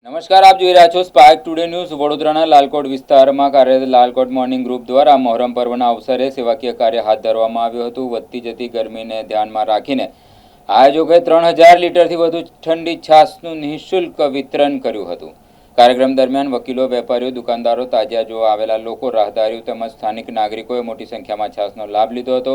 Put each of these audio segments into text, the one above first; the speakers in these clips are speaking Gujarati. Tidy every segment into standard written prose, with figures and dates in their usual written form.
નમસ્કાર, આપ જોઈ રહ્યા છો સ્પાર્ક ટુડે ન્યૂઝ। વડોદરાના લાલકોટ વિસ્તારમાં કાર્યરત લાલકોટ મોર્નિંગ ગ્રુપ દ્વારા મોહરમ પર્વના અવસરે સેવાકીય કાર્ય હાથ ધરવામાં આવ્યું હતું। વધતી જતી ગરમીને ધ્યાનમાં રાખીને આયોજકોએ 3000 લીટરથી વધુ ઠંડી છાશનું નિઃશુલ્ક વિતરણ કર્યું હતું। કાર્યક્રમ દરમિયાન વકીલો, વેપારીઓ, દુકાનદારો, તાજિયા જોવા આવેલા લોકો, રાહદારીઓ તેમજ સ્થાનિક નાગરિકોએ મોટી સંખ્યામાં છાશનો લાભ લીધો હતો।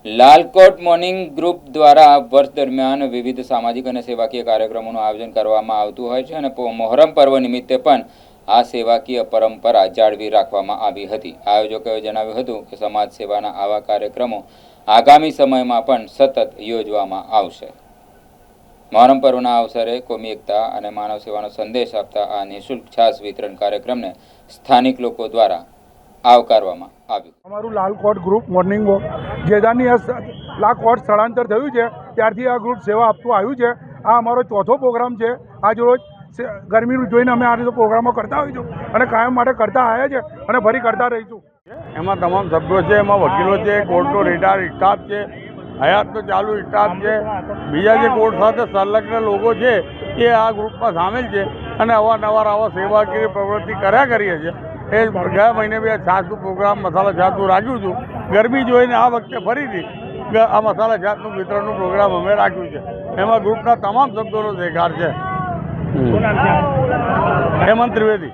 લાલકોટ મોર્નિંગ ગ્રુપ દ્વારા વર્ષ દરમિયાન વિવિધ સામાજિક અને સેવાકીય કાર્યક્રમોનું આયોજન કરવામાં આવતું હોય છે અને મોહરમ પર્વ નિમિત્તે પણ આ સેવાકીય પરંપરા જાળવી રાખવામાં આવી હતી। આયોજકોએ જણાવ્યું હતું કે સમાજ સેવાના આવા કાર્યક્રમો આગામી સમયમાં પણ સતત યોજવામાં આવશે। મોહરમ પર્વના અવસરે કોમી એકતા અને માનવ સેવાનો સંદેશ આપતા આ નિઃશુલ્ક છાશ વિતરણ કાર્યક્રમને સ્થાનિક લોકો દ્વારા આવકારવામાં આવ્યું। અમારું લાલકોટ ગ્રુપ મોર્નિંગ વોક જેદાની લાલકોટ સ્થળાંતર થયું છે ત્યારથી આ ગ્રુપ સેવા આપતું આવ્યું છે। આ અમારો ચોથો પ્રોગ્રામ છે। આજ રોજ ગરમીનું જોઈને અમે આ રીતે પ્રોગ્રામો કરતા હોઈશું અને કાયમ માટે કરતા આવ્યા છે અને ફરી કરતા રહીશું। એમાં તમામ સભ્યો છે, એમાં વકીલો છે, કોર્ટનો રિટાયર્ડ સ્ટાફ છે, હયાતનો ચાલુ સ્ટાફ છે, બીજા જે કોર્ટ સાથે સંલગ્ન લોકો છે એ આ ગ્રુપમાં સામેલ છે અને અવારનવાર આવા સેવાકીય પ્રવૃત્તિ કર્યા કરીએ છીએ। એ ગયા મહિને બી આ છાશનું પ્રોગ્રામ મસાલા છાશનું રાખ્યું હતું। ગરમી જોઈને આ વખતે ફરીથી આ મસાલા છાશનું વિતરણનું પ્રોગ્રામ અમે રાખ્યું છે। એમાં ગ્રુપના તમામ સભ્યોનો સહકાર છે। હેમંત ત્રિવેદી।